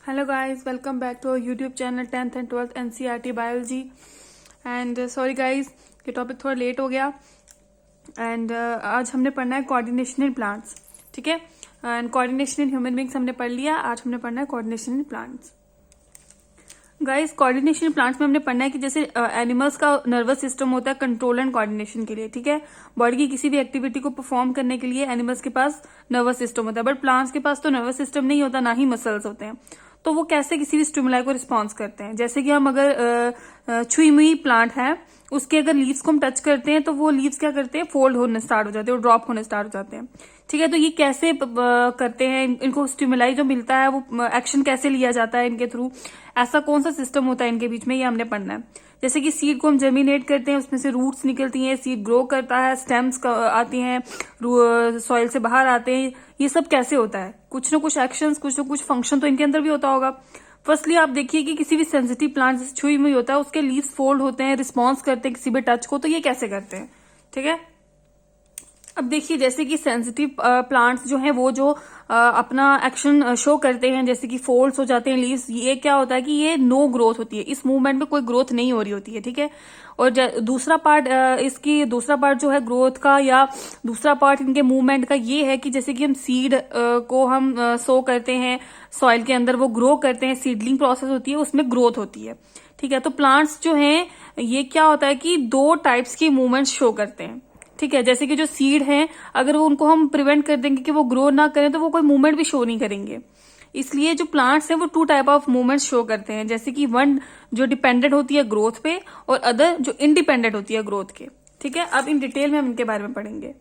Hello guys, welcome back to our YouTube channel 10th and 12th NCERT Biology. And sorry guys, ये topic थोड़ा late हो गया. And आज हमने पढ़ना है कोऑर्डिनेशन इन प्लांट्स. ठीक है. And coordination in human beings हमने पढ़ लिया. आज हमने पढ़ना है coordination in plants. Guys, coordination in plants में हमने पढ़ना है कि जैसे एनिमल्स का नर्वस सिस्टम होता है कंट्रोल एंड कोऑर्डिनेशन के लिए. ठीक है. बॉडी की किसी भी एक्टिविटी को परफॉर्म करने के लिए एनिमल्स के पास नर्वस सिस्टम होता है, बट प्लांट्स के पास तो नर्वस सिस्टम नहीं होता, ना ही मसल्स होते हैं. तो वो कैसे किसी भी स्टिमुलाई को रिस्पॉन्स करते हैं. जैसे कि हम अगर छुई मुई प्लांट है, उसके अगर लीव्स को हम टच करते हैं तो वो लीव्स क्या करते हैं, फोल्ड होने स्टार्ट हो जाते हैं और ड्रॉप होने स्टार्ट हो जाते हैं. ठीक है. तो ये कैसे करते हैं, इनको स्टिमुलाई जो मिलता है वो एक्शन कैसे लिया जाता है इनके थ्रू, ऐसा कौन सा सिस्टम होता है इनके बीच में, ये हमने पढ़ना है. जैसे कि सीड को हम जर्मिनेट करते हैं, उसमें से रूट्स निकलती हैं, सीड ग्रो करता है, स्टेम्स आती हैं, सॉइल से बाहर आते हैं. ये सब कैसे होता है, कुछ ना कुछ एक्शंस, कुछ ना कुछ फंक्शन तो इनके अंदर भी होता होगा. फर्स्टली आप देखिए कि किसी भी सेंसिटिव प्लांट जैसे छुई मुई होता है, उसके लीव्स फोल्ड होते हैं, रिस्पॉन्स करते हैं किसी भी टच को. तो ये कैसे करते हैं. ठीक है. अब देखिए, जैसे कि सेंसिटिव प्लांट्स जो हैं वो जो अपना एक्शन शो करते हैं, जैसे कि फोल्ड्स हो जाते हैं लीव्स, ये क्या होता है कि ये नो ग्रोथ होती है, इस मूवमेंट में कोई ग्रोथ नहीं हो रही होती है. ठीक है. और दूसरा पार्ट जो है ग्रोथ का या दूसरा पार्ट इनके मूवमेंट का ये है कि जैसे कि हम सीड को हम सो करते हैं सॉइल के अंदर, वो ग्रो करते हैं, सीडलिंग प्रोसेस होती है, उसमें ग्रोथ होती है. ठीक है. तो प्लांट्स जो हैं ये क्या होता है कि दो टाइप्स की मूवमेंट शो करते हैं. ठीक है. जैसे कि जो सीड हैं, अगर वो उनको हम प्रिवेंट कर देंगे कि वो ग्रो ना करें तो वो कोई मूवमेंट भी शो नहीं करेंगे. इसलिए जो प्लांट्स हैं वो two type of movement show करते हैं. जैसे कि वन जो डिपेंडेंट होती है ग्रोथ पे और अदर जो इंडिपेंडेंट होती है ग्रोथ के. ठीक है. अब इन डिटेल में हम इनके बारे में पढ़ेंगे.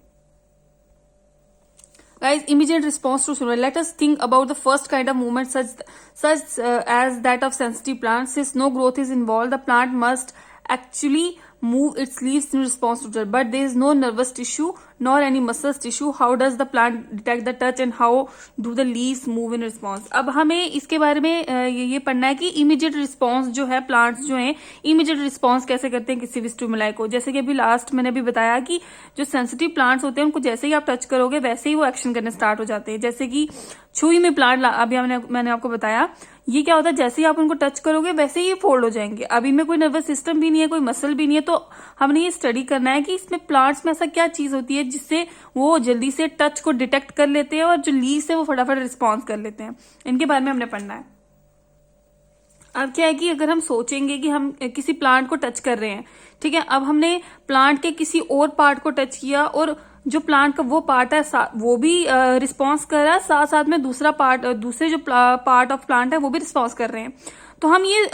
Guys, immediate response to stimuli. Let us think about the first kind of movement such as that of sensitive plants. Since no growth is involved, the plant must actually move its leaves in response to touch. But there is no nervous tissue nor any muscle tissue. How does the plant detect the touch and how do the leaves move in response? अब हमें इसके बारे में ये पढ़ना है कि immediate response जो है, प्लांट्स जो हैं इमीडिएट रिस्पॉन्स कैसे करते हैं किसी भी स्टिमुलाई को. जैसे कि अभी लास्ट मैंने भी बताया कि जो सेंसिटिव प्लांट्स होते हैं उनको जैसे ही आप टच करोगे वैसे ही वो एक्शन करने स्टार्ट हो जाते हैं. जैसे कि छुई में प्लांट अभी मैंने आपको बताया, ये क्या होता है, जैसे ही आप उनको टच करोगे वैसे ही ये फोल्ड हो जाएंगे. अभी में कोई नर्वस सिस्टम भी नहीं है, कोई मसल भी नहीं है. तो हमने ये स्टडी करना है कि इसमें प्लांट्स में ऐसा क्या चीज होती है जिससे वो जल्दी से टच को डिटेक्ट कर लेते हैं और जो लीव्स है वो फटाफट रिस्पॉन्स कर लेते हैं. इनके बारे में हमने पढ़ना है. अब क्या है कि अगर हम सोचेंगे कि हम किसी प्लांट को टच कर रहे हैं, ठीक है, अब हमने प्लांट के किसी और पार्ट को टच किया और जो प्लांट का वो पार्ट है वो भी रिस्पॉन्स कर रहा है, साथ साथ में दूसरे जो पार्ट ऑफ प्लांट है वो भी रिस्पॉन्स कर रहे हैं. तो हम ये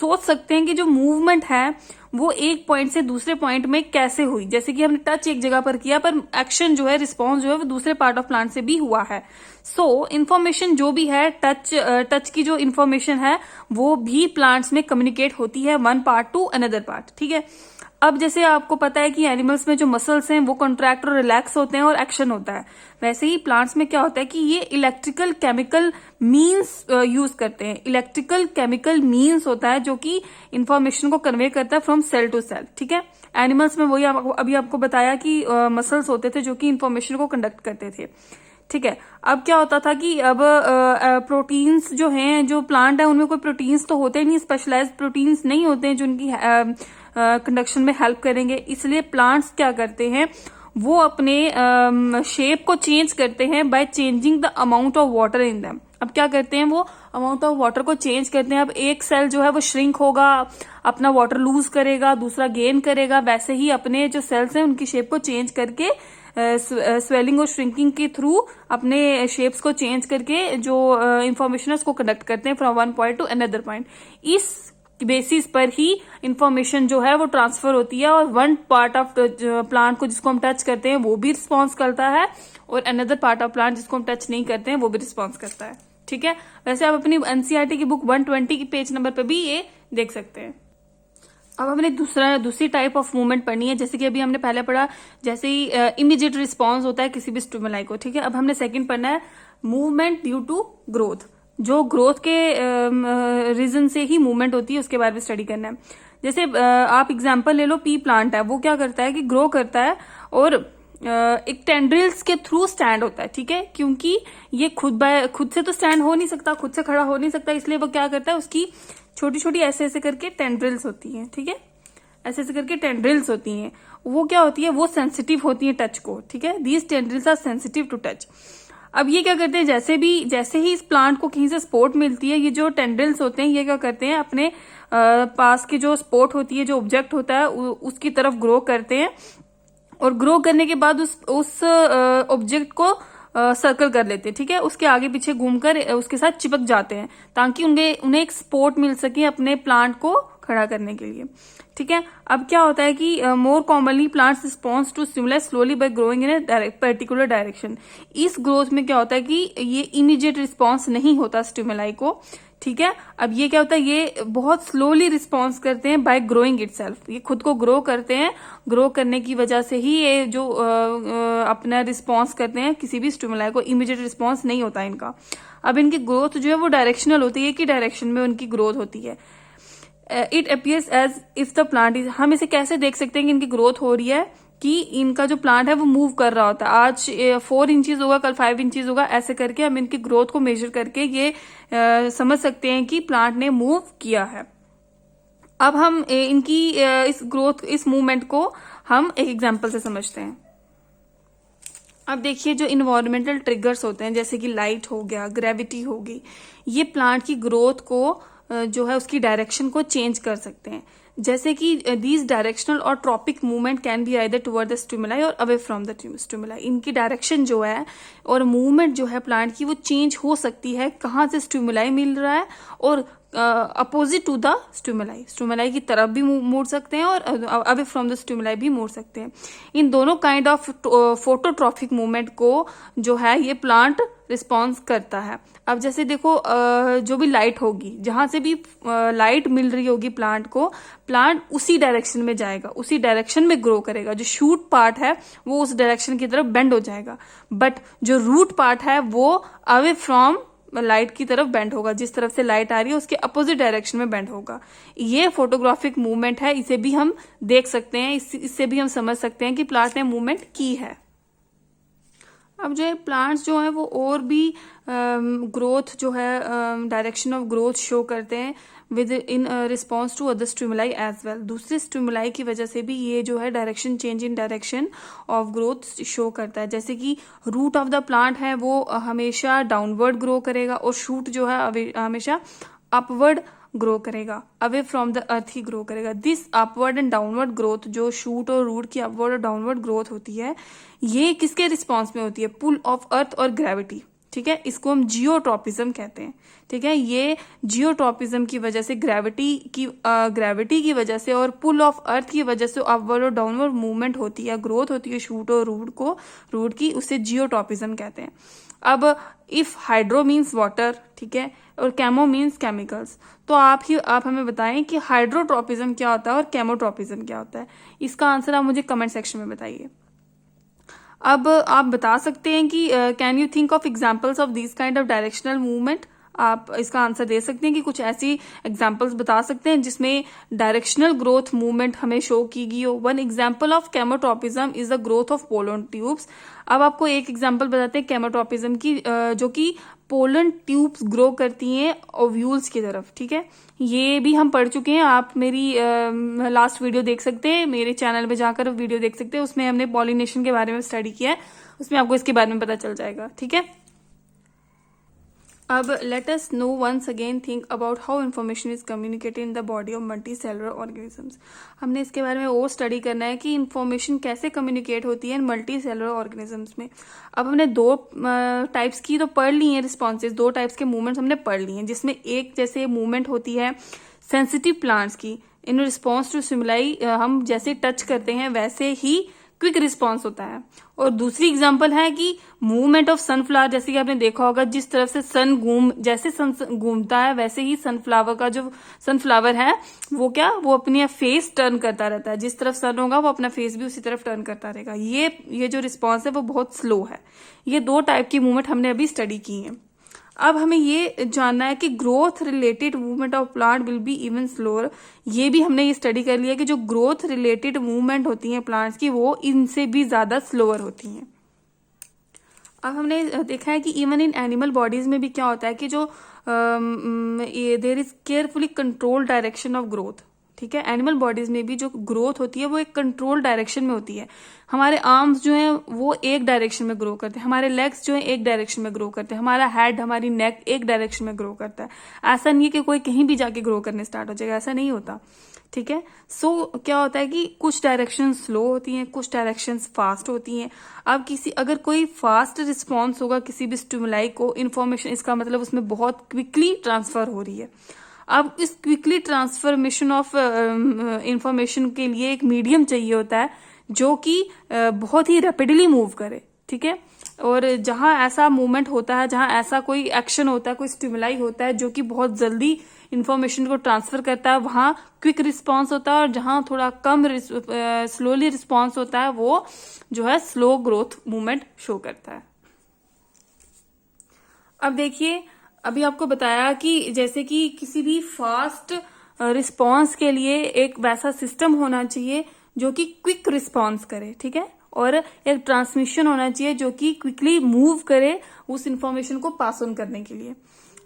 सोच सकते हैं कि जो मूवमेंट है वो एक पॉइंट से दूसरे पॉइंट में कैसे हुई. जैसे कि हमने टच एक जगह पर किया पर एक्शन जो है, रिस्पॉन्स जो है वो दूसरे पार्ट ऑफ प्लांट से भी हुआ है. सो इन्फॉर्मेशन जो भी है, टच की जो इन्फॉर्मेशन है वो भी प्लांट्स में कम्युनिकेट होती है one part two another part. ठीक है. अब जैसे आपको पता है कि एनिमल्स में जो मसल्स हैं वो कॉन्ट्रैक्ट और रिलैक्स होते हैं और एक्शन होता है, वैसे ही प्लांट्स में क्या होता है कि ये इलेक्ट्रिकल केमिकल मीन्स यूज करते हैं. इलेक्ट्रिकल केमिकल मीन्स होता है जो कि इंफॉर्मेशन को कन्वे करता है फ्रॉम सेल टू सेल. ठीक है. एनिमल्स में वही अभी आपको बताया कि मसल्स होते थे जो कि इंफॉर्मेशन को कंडक्ट करते थे. ठीक है. अब क्या होता था कि अब प्रोटीन्स जो हैं, जो प्लांट है उनमें कोई प्रोटीन्स तो होते नहीं, स्पेशलाइज्ड प्रोटीन्स नहीं होते हैं जो उनकी कंडक्शन में हेल्प करेंगे. इसलिए प्लांट्स क्या करते हैं, वो अपने शेप को चेंज करते हैं by changing the amount of water in them. अब क्या करते हैं, वो अमाउंट ऑफ वाटर को चेंज करते हैं. अब एक सेल जो है वो श्रिंक होगा, अपना वाटर लूज करेगा, दूसरा गेन करेगा. वैसे ही अपने जो सेल्स हैं उनकी शेप को चेंज करके स्वेलिंग और श्रिंकिंग के थ्रू अपने शेप्स को चेंज करके जो इंफॉर्मेशन है उसको कंडक्ट करते हैं from one point two another point. इस बेसिस पर ही इंफॉर्मेशन जो है वो ट्रांसफर होती है और वन पार्ट ऑफ प्लांट को जिसको हम टच करते हैं वो भी रिस्पॉन्स करता है और अनदर पार्ट ऑफ प्लांट जिसको हम टच नहीं करते हैं वो भी रिस्पॉन्स करता है. ठीक है. वैसे आप अपनी एनसीईआरटी की बुक 120 की पेज नंबर पर भी ये देख सकते हैं. अब हमने दूसरी टाइप ऑफ मूवमेंट पढ़नी है. जैसे कि अभी हमने पहले पढ़ा, जैसे ही इमीडिएट रिस्पॉन्स होता है किसी भी स्टिमुलाई को. ठीक है. अब हमने सेकंड पढ़ना है मूवमेंट ड्यू टू ग्रोथ. जो ग्रोथ के रीजन से ही मूवमेंट होती है उसके बारे में स्टडी करना है. जैसे आप एग्जांपल ले लो, पी प्लांट है, वो क्या करता है कि ग्रो करता है और एक टेंड्रिल्स के थ्रू स्टैंड होता है, ठीक है, क्योंकि ये खुद से तो स्टैंड हो नहीं सकता, खुद से खड़ा हो नहीं सकता, इसलिए वो क्या करता है, उसकी छोटी छोटी ऐसे ऐसे करके टेंड्रिल्स होती हैं, ठीक है, ऐसे ऐसे करके टेंड्रिल्स होती हैं। वो क्या होती है, वो सेंसिटिव होती है टच को, ठीक है, these tendrils are sensitive to touch. अब ये क्या करते हैं, जैसे ही इस प्लांट को कहीं से सपोर्ट मिलती है, ये जो टेंड्रिल्स होते हैं ये क्या करते हैं, अपने पास की जो सपोर्ट होती है, जो ऑब्जेक्ट होता है उसकी तरफ ग्रो करते हैं, और ग्रो करने के बाद उस ऑब्जेक्ट को सर्कल कर लेते हैं, ठीक है, उसके आगे पीछे घूमकर उसके साथ चिपक जाते हैं, ताकि उन्हें एक सपोर्ट मिल सके अपने प्लांट को खड़ा करने के लिए, ठीक है। अब क्या होता है कि more commonly plants response to stimuli slowly by growing in a particular direction. इस ग्रोथ में क्या होता है कि ये इमीडिएट रिस्पॉन्स नहीं होता स्टिमुलाई को, ठीक है। अब ये क्या होता है, ये बहुत स्लोली रिस्पॉन्स करते हैं बाय ग्रोइंग इटसेल्फ, ये खुद को ग्रो करते हैं, ग्रो करने की वजह से ही ये जो अपना रिस्पॉन्स करते हैं किसी भी स्टिमुलाई को, इमीडिएट रिस्पॉन्स नहीं होता इनका। अब इनकी ग्रोथ जो है वो डायरेक्शनल होती है, कि डायरेक्शन में उनकी ग्रोथ होती है। It appears as if the plant is, हम इसे कैसे देख सकते हैं कि इनकी ग्रोथ हो रही है, कि इनका जो प्लांट है वो मूव कर रहा होता है, आज 4 इंचेस होगा, कल 5 इंचेस होगा, ऐसे करके हम इनकी ग्रोथ को मेजर करके ये समझ सकते हैं कि प्लांट ने मूव किया है। अब हम इनकी इस ग्रोथ, इस मूवमेंट को हम एक एग्जांपल से समझते हैं। अब देखिए, जो इन्वायरमेंटल ट्रिगर्स होते हैं, जैसे कि लाइट हो गया, ग्रेविटी होगी, ये प्लांट की ग्रोथ को जो है उसकी डायरेक्शन को चेंज कर सकते हैं। जैसे कि दीज डायरेक्शनल और tropic movement can be either toward the stimuli और अवे फ्रॉम द स्टिमुलाई। इनकी डायरेक्शन जो है और मूवमेंट जो है प्लांट की, वो चेंज हो सकती है, कहाँ से स्टिमुलाई मिल रहा है और अपोजिट टू द स्टिमुलाई की तरफ भी मोड़ सकते हैं और अवे फ्रॉम द स्टिमुलाई भी मोड़ सकते हैं। इन दोनों काइंड ऑफ फोटोट्रॉफिक मूवमेंट को जो है ये प्लांट रिस्पॉन्स करता है। अब जैसे देखो, जो भी लाइट होगी, जहां से भी लाइट मिल रही होगी प्लांट को, प्लांट उसी डायरेक्शन में जाएगा, उसी डायरेक्शन में ग्रो करेगा। जो शूट पार्ट है वो उस डायरेक्शन की तरफ बेंड हो जाएगा, बट जो रूट पार्ट है वो अवे फ्रॉम लाइट की तरफ बेंड होगा, जिस तरफ से लाइट आ रही है उसके अपोजिट डायरेक्शन में बेंड होगा। ये फोटोग्राफिक मूवमेंट है, इसे भी हम देख सकते हैं, इससे भी हम समझ सकते हैं कि प्लांट ने मूवमेंट की है। अब जो है प्लांट्स जो है वो और भी ग्रोथ जो है, डायरेक्शन ऑफ ग्रोथ शो करते हैं within response to other stimuli as well. दूसरे स्टिमुलाई की वजह से भी ये जो है direction, change in direction of growth show करता है। जैसे कि रूट ऑफ द प्लांट है वो हमेशा डाउनवर्ड ग्रो करेगा, और शूट जो है हमेशा अपवर्ड ग्रो करेगा, अवे फ्रॉम द अर्थ ही ग्रो करेगा। This upward and downward growth, जो शूट और रूट की अपवर्ड और डाउनवर्ड ग्रोथ होती है, ये किसके रिस्पॉन्स में होती है, पुल ऑफ अर्थ और ग्रेविटी, ठीक है। इसको हम जियोट्रॉपिज्म कहते हैं, ठीक है। ये जियोट्रॉपिज्म की वजह से, ग्रेविटी की वजह से और पुल ऑफ अर्थ की वजह से अपवर्ड और डाउनवर्ड मूवमेंट होती है, ग्रोथ होती है शूट और रूट की, उससे जियोट्रॉपिज्म कहते हैं। अब इफ हाइड्रो मीन्स वाटर, ठीक है, और कैमो मीन्स केमिकल्स, तो आप हमें बताएं कि हाइड्रोट्रॉपिज्म क्या होता है और केमोट्रॉपिज्म क्या होता है। इसका आंसर आप मुझे कमेंट सेक्शन में बताइए। अब आप बता सकते हैं कि can you think of examples of this kind of directional movement. आप इसका आंसर दे सकते हैं कि कुछ ऐसी एग्जाम्पल्स बता सकते हैं जिसमें डायरेक्शनल ग्रोथ मूवमेंट हमें शो की गई हो। One example of chemotropism is the growth of pollen tubes. अब आपको एक एग्जाम्पल बताते हैं केमोट्रॉपिज्म की, जो कि पोलन ट्यूब्स ग्रो करती हैं ओव्यूल्स की तरफ, ठीक है। ये भी हम पढ़ चुके हैं, आप मेरी लास्ट वीडियो देख सकते हैं, मेरे चैनल पे जाकर वीडियो देख सकते हैं, उसमें हमने पॉलिनेशन के बारे में स्टडी किया है, उसमें आपको इसके बारे में पता चल जाएगा, ठीक है। अब let us know once again think about how information is communicated in the body of multicellular organisms. हमने इसके बारे में और स्टडी करना है कि इन्फॉर्मेशन कैसे कम्युनिकेट होती है इन मल्टी सेलुलर ऑर्गेनिजम्स में। अब हमने 2 टाइप्स की तो पढ़ ली है रिस्पॉन्सेज, 2 टाइप्स के मूवमेंट्स हमने पढ़ लिए हैं, जिसमें एक जैसे मूवमेंट होती है सेंसिटिव प्लांट्स की, इन रिस्पॉन्स टू स्टिमुलाई, हम जैसे टच करते हैं वैसे ही क्विक रिस्पॉन्स होता है। और दूसरी एग्जांपल है कि मूवमेंट ऑफ सनफ्लावर, जैसे कि आपने देखा होगा जिस तरफ से जैसे सन घूमता है वैसे ही सनफ्लावर का जो सनफ्लावर है वो अपनी फेस टर्न करता रहता है, जिस तरफ सन होगा वो अपना फेस भी उसी तरफ टर्न करता रहेगा। ये जो रिस्पॉन्स है वो बहुत स्लो है। ये 2 टाइप की मूवमेंट हमने अभी स्टडी की है। अब हमें ये जानना है कि growth related movement of plant will be even slower. ये भी हमने ये स्टडी कर लिया कि जो ग्रोथ रिलेटेड मूवमेंट होती हैं प्लांट्स की वो इनसे भी ज्यादा स्लोअर होती हैं। अब हमने देखा है कि इवन इन एनिमल बॉडीज में भी क्या होता है कि जो there is carefully control direction of growth. ठीक है, एनिमल बॉडीज में भी जो ग्रोथ होती है वो एक कंट्रोल डायरेक्शन में होती है। हमारे आर्म्स जो हैं वो एक डायरेक्शन में ग्रो करते हैं, हमारे लेग्स जो है एक डायरेक्शन में ग्रो करते हैं, हमारा हेड हमारी नेक एक डायरेक्शन में ग्रो करता है। ऐसा नहीं है कि कोई कहीं भी जाके ग्रो करने स्टार्ट हो जाएगा, ऐसा नहीं होता। ठीक है, सो क्या होता है कि कुछ डायरेक्शन स्लो होती हैं, कुछ डायरेक्शन फास्ट होती हैं। अब अगर कोई फास्ट रिस्पॉन्स होगा किसी भी स्टिमुलाई को, इन्फॉर्मेशन, इसका मतलब उसमें बहुत क्विकली ट्रांसफर हो रही है। अब इस क्विकली ट्रांसफॉर्मेशन ऑफ इंफॉर्मेशन के लिए एक मीडियम चाहिए होता है जो कि बहुत ही रैपिडली मूव करे। ठीक है, और जहां ऐसा मूवमेंट होता है, जहां ऐसा कोई एक्शन होता है, कोई स्टिमुलाई होता है जो कि बहुत जल्दी इंफॉर्मेशन को ट्रांसफर करता है, वहां क्विक रिस्पॉन्स होता है। और जहां थोड़ा कम स्लोली रिस्पॉन्स होता है वो जो है स्लो ग्रोथ मूवमेंट शो करता है। अब देखिए, अभी आपको बताया कि जैसे कि किसी भी फास्ट रिस्पॉन्स के लिए एक वैसा सिस्टम होना चाहिए जो कि क्विक रिस्पॉन्स करे। ठीक है, और एक ट्रांसमिशन होना चाहिए जो कि क्विकली मूव करे उस इंफॉर्मेशन को पास ऑन करने के लिए।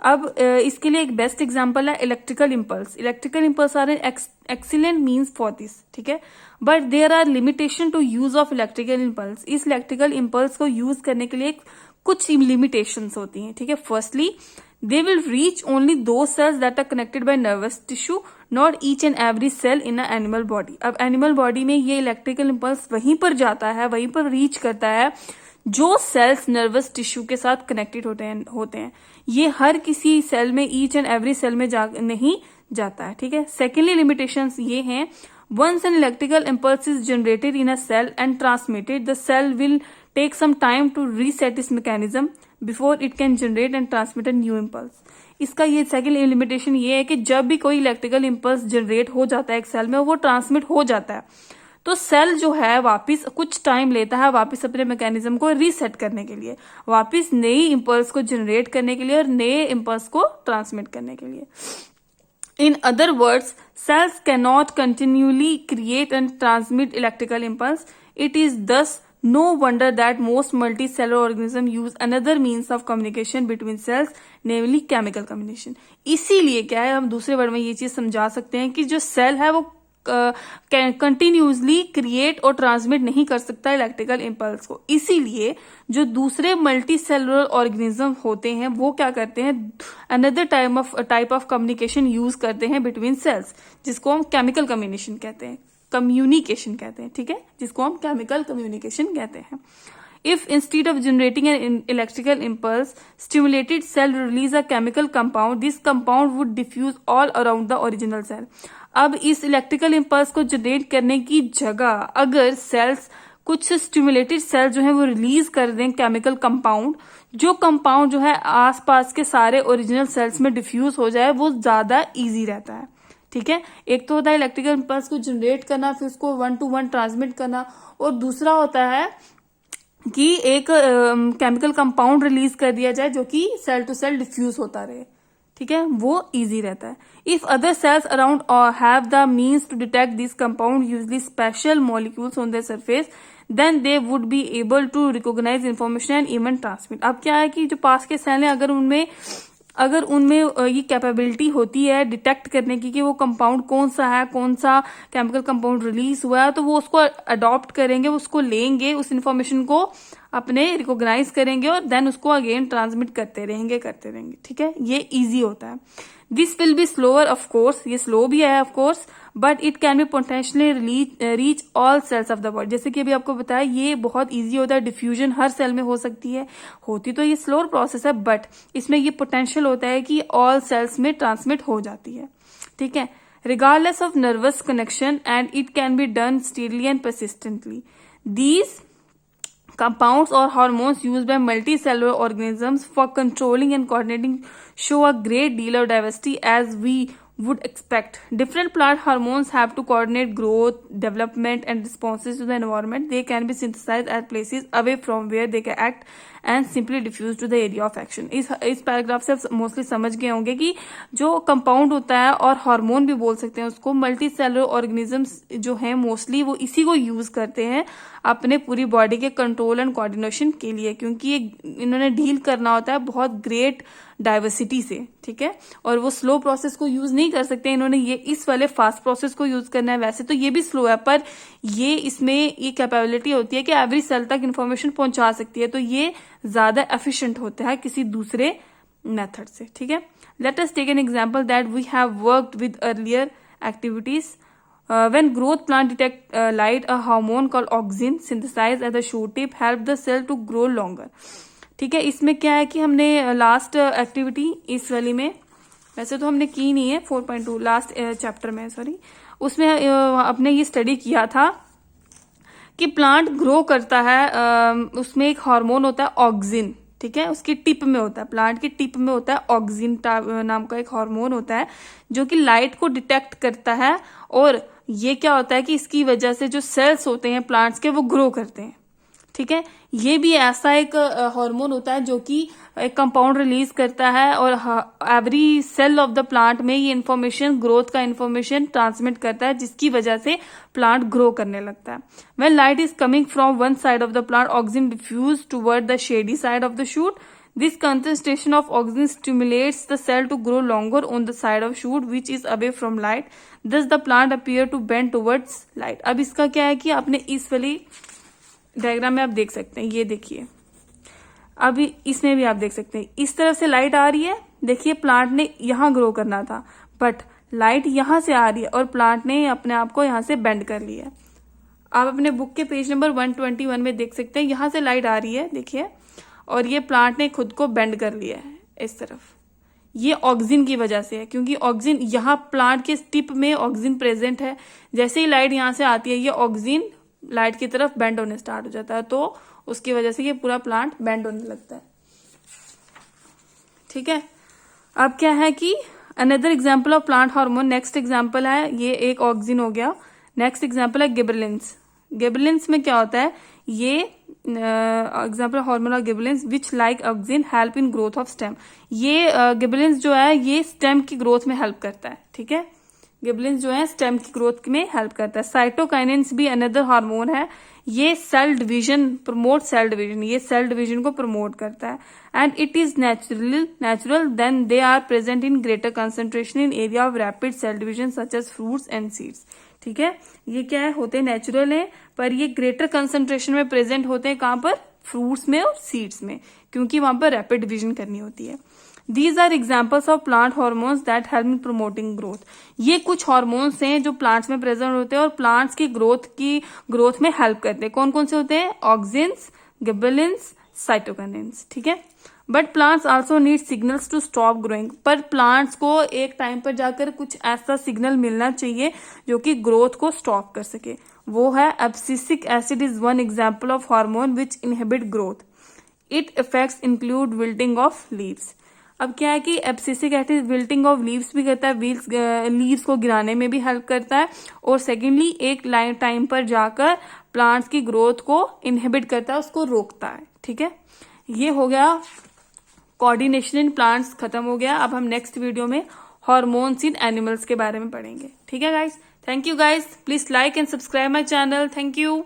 अब इसके लिए एक बेस्ट एग्जांपल है electrical impulse. Electrical impulse are an excellent means for this. ठीक है, but there are limitation to use of electrical impulse. इस इलेक्ट्रिकल इंपल्स को यूज करने के लिए कुछ लिमिटेशंस होती हैं। ठीक है, firstly they will reach only those cells that are connected by nervous tissue, not each and every cell in an animal body। अब एनिमल बॉडी में ये इलेक्ट्रिकल इंपल्स वहीं पर जाता है, वहीं पर रीच करता है जो सेल्स नर्वस टिश्यू के साथ कनेक्टेड होते हैं। ये हर किसी सेल में, ईच एंड एवरी सेल में नहीं जाता है। ठीक है, सेकेंडली लिमिटेशंस ये हैं, once an electrical impulse is generated in a cell and transmitted, the cell will take some time to reset its mechanism before it can generate and transmit a new impulse। इसका ये second limitation ये है कि जब भी कोई electrical impulse generate हो जाता है एक सेल में, वो ट्रांसमिट हो जाता है, तो सेल जो है वापस कुछ टाइम लेता है वापस अपने मैकेनिज्म को रीसेट करने के लिए, वापस नई इंपल्स को जनरेट करने के लिए और नए इंपल्स को ट्रांसमिट करने के लिए। In other words, cells cannot continually create and transmit electrical impulse. It is thus no wonder that most multicellular organisms use another means of communication between cells, namely chemical communication। इसीलिए क्या है, हम दूसरे word में ये चीज समझा सकते हैं कि जो सेल है वो कंटिन्यूसली क्रिएट और ट्रांसमिट नहीं कर सकता इलेक्ट्रिकल इंपल्स को। इसीलिए जो दूसरे मल्टी सेलुलर ऑर्गेनिज्म होते हैं वो क्या करते हैं, another type of communication use करते हैं बिटवीन सेल्स, जिसको हम केमिकल कम्युनिकेशन कहते हैं। ठीक है, जिसको हम केमिकल कम्युनिकेशन कहते हैं। If instead of generating an electrical impulse, stimulated cell release a chemical compound, this compound would diffuse all around the original cell। अब इस इलेक्ट्रिकल इंपल्स को जनरेट करने की जगह अगर सेल्स, कुछ स्टिमुलेटेड सेल जो है वो रिलीज कर दें केमिकल कंपाउंड, जो कंपाउंड जो है आसपास के सारे ओरिजिनल सेल्स में डिफ्यूज हो जाए, वो ज्यादा इजी रहता है। ठीक है, एक तो होता है इलेक्ट्रिकल इंपल्स को जनरेट करना, फिर उसको 1 to 1 ट्रांसमिट करना, और दूसरा होता है कि एक केमिकल कंपाउंड रिलीज कर दिया जाए जो कि सेल टू सेल डिफ्यूज होता रहे। ठीक है, वो इजी रहता है। If other cells around have the means to detect this compound, usually special molecules on their surface, then they would be able to recognise information and even transmit. अब क्या है कि जो पास के सेल हैं, अगर उनमें ये कैपेबिलिटी होती है डिटेक्ट करने की कि वो कंपाउंड कौन सा है, कौन सा केमिकल कंपाउंड रिलीज हुआ है, तो वो उसको अडॉप्ट करेंगे, उसको लेंगे, उस इंफॉर्मेशन को अपने रिकॉग्नाइज करेंगे और देन उसको अगेन ट्रांसमिट करते रहेंगे। ठीक है, ये इजी होता है। This will be slower of course, ये स्लो भी है of course, but it can be potentially reach all cells of the body. जैसे कि अभी आपको बताया, ये बहुत इजी होता है, डिफ्यूजन हर सेल में हो सकती है, होती तो ये स्लोअर प्रोसेस है, बट इसमें ये पोटेंशियल होता है कि ऑल सेल्स में ट्रांसमिट हो जाती है। ठीक है, regardless of nervous connection, and it can be done steadily and persistently। These compounds or hormones used by multicellular organisms for controlling and coordinating show a great deal of diversity, as we would expect. Different plant hormones have to coordinate growth, development and responses to the environment. They can be synthesized at places away from where they can act and simply diffuse to the area of action. इस paragraph से आप mostly समझ गए होंगे कि जो compound होता है और हार्मोन भी बोल सकते हैं उसको, मल्टी सेलुलर ऑर्गेनिजम्स जो है मोस्टली वो इसी को यूज करते हैं अपने पूरी बॉडी के कंट्रोल एंड कोऑर्डिनेशन के लिए, क्योंकि ये इन्होंने डील करना होता है बहुत ग्रेट डाइवर्सिटी से, ठीक है, और वो स्लो प्रोसेस को यूज नहीं कर सकते, इन्होंने ये इस वाले फास्ट प्रोसेस को यूज करना है। वैसे तो ये भी स्लो है पर ये इसमें ये कैपेबिलिटी होती है कि एवरी सेल तक इंफॉर्मेशन पहुंचा सकती है, तो ये ज्यादा एफिशिएंट होता है किसी दूसरे मेथड से, ठीक है। Let us take an example that we have worked with earlier activities. When growth plant detect light, a hormone called auxin synthesized at the shoot tip help the cell to grow longer. ठीक है, इसमें क्या है कि हमने last activity इस वाली में, वैसे तो हमने की नहीं है 4.2 लास्ट चैप्टर में, सॉरी, उसमें अपने ये स्टडी किया था कि प्लांट ग्रो करता है, उसमें एक हार्मोन होता है ऑक्सिन, ठीक है, उसकी टिप में होता है, प्लांट की टिप में होता है ऑक्सिन नाम का एक हार्मोन होता है जो कि लाइट को डिटेक्ट करता है, और ये क्या होता है कि इसकी वजह से जो सेल्स होते हैं प्लांट्स के वो ग्रो करते हैं, ठीक है। ये भी ऐसा एक हार्मोन होता है जो कि एक कंपाउंड रिलीज करता है और every cell of the plant में ये इन्फॉर्मेशन, ग्रोथ का इन्फॉर्मेशन ट्रांसमिट करता है, जिसकी वजह से प्लांट ग्रो करने लगता है. When light is coming from one side of the plant, oxygen diffuse toward the shady side of the shoot. This concentration of oxygen stimulates the cell to grow longer on the side of shoot which is away from light. Thus the plant appear to bend towards light. अब इसका क्या है कि आपने इस वाली diagram में आप देख सकते हैं, ये देखिए, अभी इसमें भी आप देख सकते हैं इस तरफ से लाइट आ रही है. देखिए प्लांट ने यहाँ ग्रो करना था बट लाइट यहाँ से आ रही है और प्लांट ने अपने आप को यहाँ से बेंड कर लिया है. आप अपने बुक के पेज नंबर 121 में देख सकते हैं, यहाँ से लाइट आ रही है देखिए, और ये प्लांट ने खुद को बेंड कर लिया है इस तरफ. ये ऑक्सीजन की वजह से है, क्योंकि ऑक्सीजन यहाँ प्लांट के टिप में ऑक्सीजन प्रेजेंट है. जैसे ही लाइट यहाँ से आती है ये ऑक्सीजन लाइट की तरफ बेंड होने स्टार्ट हो जाता है, तो उसकी वजह से ये पूरा प्लांट बेंड होने लगता है. ठीक है, अब क्या है कि another example of plant hormone, next example है, ये एक ऑक्सीजन हो गया. नेक्स्ट एग्जाम्पल है गिबरेलिंस. गिबरेलिंस में क्या होता है, ये example hormone of gibberellins which like oxygen help in growth of stem. ये गिबरेलिंस जो है ये स्टेम की ग्रोथ में हेल्प करता है. ठीक है, गिबरेलिंस जो है स्टेम की ग्रोथ में हेल्प करता है. साइटोकाइनेंस भी अनदर हार्मोन है, ये cell division promote cell division, ये सेल डिवीजन को प्रमोट करता है. And it is natural then they are present in greater concentration in area of rapid cell division such as fruits and seeds. ठीक है, ये क्या है, होते नेचुरल है पर ये ग्रेटर कंसंट्रेशन में प्रेजेंट होते हैं. कहां पर, फ्रूट्स में और सीड्स में, क्योंकि वहां पर रैपिड डिवीजन करनी होती है. These are examples of plant hormones that help in promoting growth. ये कुछ हॉर्मोन्स हैं जो प्लांट्स में प्रेजेंट होते हैं और प्लांट्स की ग्रोथ में हेल्प करते हैं. कौन कौन से होते हैं, ऑक्सिन्स, गिबरेलिंस, साइटोकाइनेंस. ठीक है, but plants also need signals to stop growing. पर प्लांट्स को एक टाइम पर जाकर कुछ ऐसा सिग्नल मिलना चाहिए जो कि ग्रोथ को स्टॉप कर सके. वो है abscisic acid is one example of hormone which inhibit growth. It effects include wilting of leaves. अब क्या है कि abscisic acid wilting of leaves भी करता है, लीव्स को गिराने में भी हेल्प करता है, और सेकेंडली एक टाइम पर जाकर प्लांट्स की ग्रोथ को इनहिबिट करता है, उसको रोकता है. ठीक है, ये हो गया कोऑर्डिनेशन इन प्लांट्स, खत्म हो गया. अब हम नेक्स्ट वीडियो में हॉर्मोन्स इन एनिमल्स के बारे में पढ़ेंगे. ठीक है guys, thank you guys, please like and subscribe my channel. Thank you.